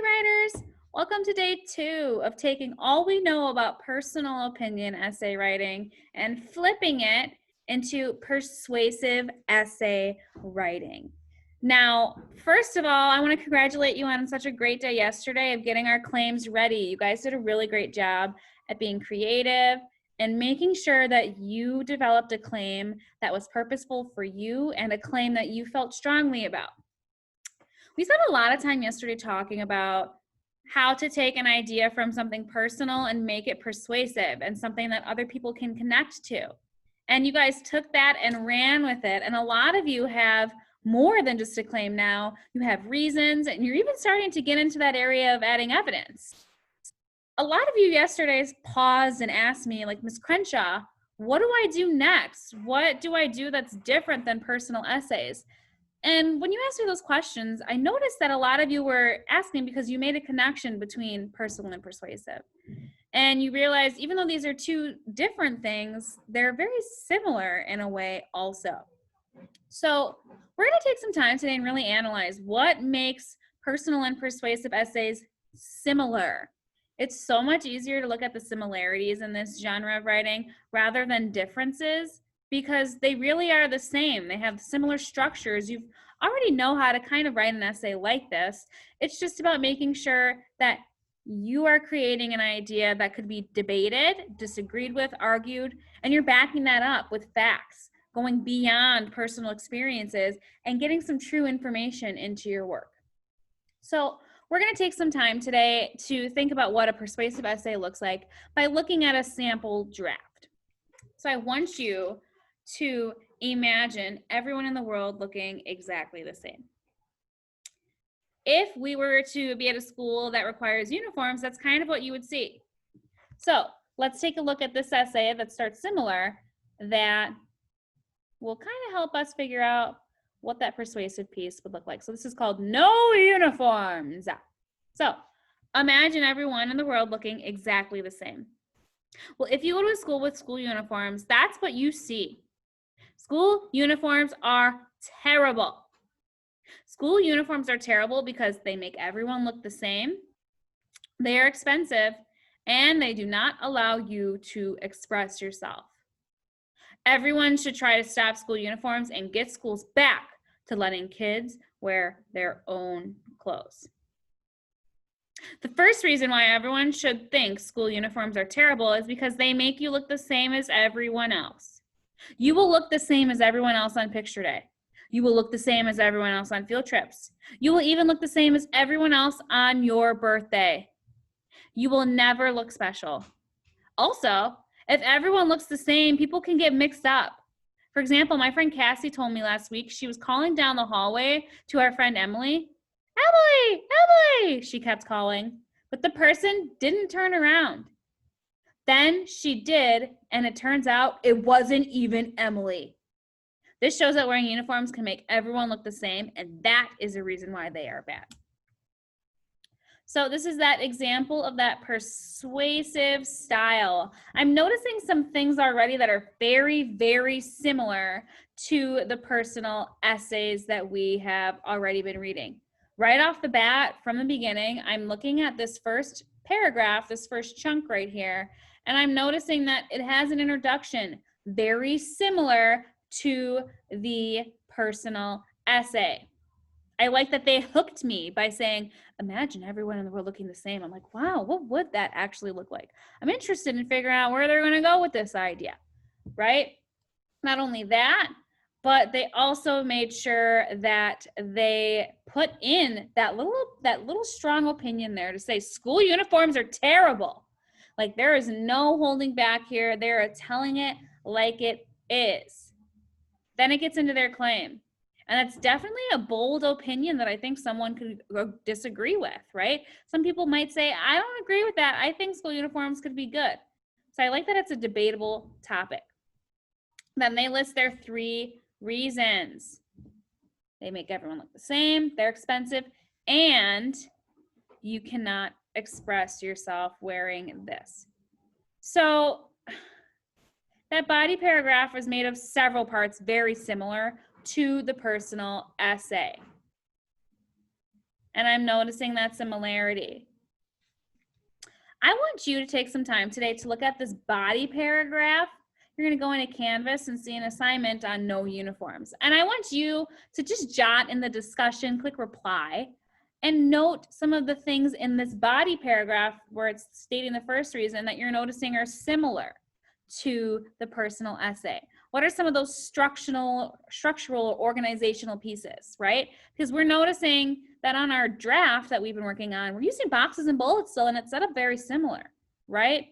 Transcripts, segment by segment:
writers. Welcome to day 2 of taking all we know about personal opinion essay writing and flipping it into persuasive essay writing. Now, first of all, I want to congratulate you on such a great day yesterday of getting our claims ready. You guys did a really great job at being creative and making sure that you developed a claim that was purposeful for you and a claim that you felt strongly about. We spent a lot of time yesterday talking about how to take an idea from something personal and make it persuasive and something that other people can connect to. And you guys took that and ran with it. And a lot of you have more than just a claim now. You have reasons, and you're even starting to get into that area of adding evidence. A lot of you yesterday paused and asked me, like, Ms. Crenshaw, what do I do next? What do I do that's different than personal essays? And when you asked me those questions, I noticed that a lot of you were asking because you made a connection between personal and persuasive. And you realized even though these are two different things, they're very similar in a way also. So we're going to take some time today and really analyze what makes personal and persuasive essays similar. It's so much easier to look at the similarities in this genre of writing rather than differences, because they really are the same. They have similar structures. You already know how to kind of write an essay like this. It's just about making sure that you are creating an idea that could be debated, disagreed with, argued, and you're backing that up with facts, going beyond personal experiences and getting some true information into your work. So we're going to take some time today to think about what a persuasive essay looks like by looking at a sample draft. So I want you to imagine everyone in the world looking exactly the same. If we were to be at a school that requires uniforms, that's kind of what you would see. So let's take a look at this essay that starts similar that will kind of help us figure out what that persuasive piece would look like. So this is called No Uniforms. So imagine everyone in the world looking exactly the same. Well, if you go to a school with school uniforms, that's what you see. School uniforms are terrible. School uniforms are terrible because they make everyone look the same, they are expensive, and they do not allow you to express yourself. Everyone should try to stop school uniforms and get schools back to letting kids wear their own clothes. The first reason why everyone should think school uniforms are terrible is because they make you look the same as everyone else. You will look the same as everyone else on picture day. You will look the same as everyone else on field trips. You will even look the same as everyone else on your birthday. You will never look special. Also, if everyone looks the same, people can get mixed up. For example, my friend Cassie told me last week she was calling down the hallway to our friend Emily. Emily, Emily, she kept calling, but the person didn't turn around. Then she did, and it turns out it wasn't even Emily. This shows that wearing uniforms can make everyone look the same, and that is a reason why they are bad. So this is that example of that persuasive style. I'm noticing some things already that are very, very similar to the personal essays that we have already been reading. Right off the bat, from the beginning, I'm looking at this first paragraph, this first chunk right here, and I'm noticing that it has an introduction very similar to the personal essay. I like that they hooked me by saying, imagine everyone in the world looking the same. I'm like, wow, what would that actually look like? I'm interested in figuring out where they're going to go with this idea, right? Not only that, but they also made sure that they put in that little strong opinion there to say school uniforms are terrible. Like, there is no holding back here. They're telling it like it is. Then it gets into their claim. And that's definitely a bold opinion that I think someone could disagree with, right? Some people might say, I don't agree with that. I think school uniforms could be good. So I like that it's a debatable topic. Then they list their 3 reasons. They make everyone look the same, they're expensive, and you cannot express yourself wearing this. So that body paragraph was made of several parts very similar to the personal essay. and I'm noticing that similarity. I want you to take some time today to look at this body paragraph. You're going to go into Canvas and see an assignment on no uniforms. And I want you to just jot in the discussion, click reply, and note some of the things in this body paragraph where it's stating the first reason that you're noticing are similar to the personal essay. What are some of those structural or organizational pieces, right? Because we're noticing that on our draft that we've been working on, we're using boxes and bullets still, and it's set up very similar, right?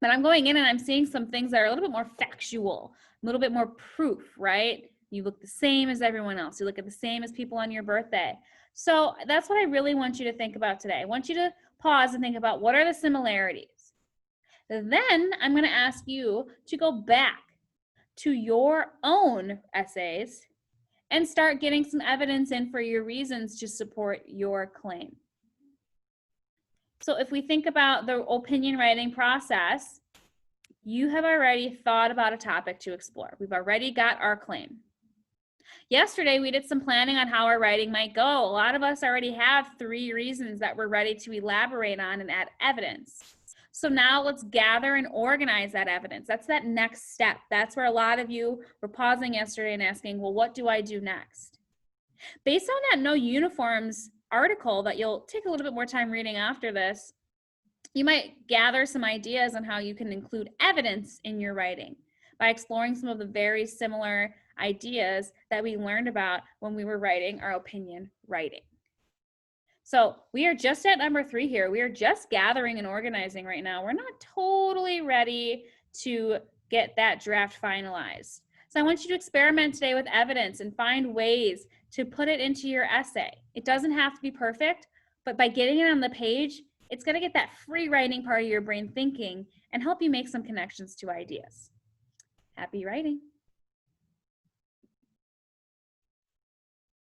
But I'm going in and I'm seeing some things that are a little bit more factual, a little bit more proof, right? You look the same as everyone else. You look at the same as people on your birthday. So that's what I really want you to think about today. I want you to pause and think about what are the similarities. Then I'm going to ask you to go back to your own essays and start getting some evidence in for your reasons to support your claim. So if we think about the opinion writing process, you have already thought about a topic to explore. We've already got our claim. Yesterday, we did some planning on how our writing might go. A lot of us already have 3 reasons that we're ready to elaborate on and add evidence. So now let's gather and organize that evidence. That's that next step. That's where a lot of you were pausing yesterday and asking, well, what do I do next? Based on that no uniforms article that you'll take a little bit more time reading after this, you might gather some ideas on how you can include evidence in your writing by exploring some of the very similar ideas that we learned about when we were writing our opinion writing. So we are just at number 3 here. We are just gathering and organizing right now. We're not totally ready to get that draft finalized. So I want you to experiment today with evidence and find ways to put it into your essay. It doesn't have to be perfect, but by getting it on the page, it's going to get that free writing part of your brain thinking and help you make some connections to ideas. Happy writing.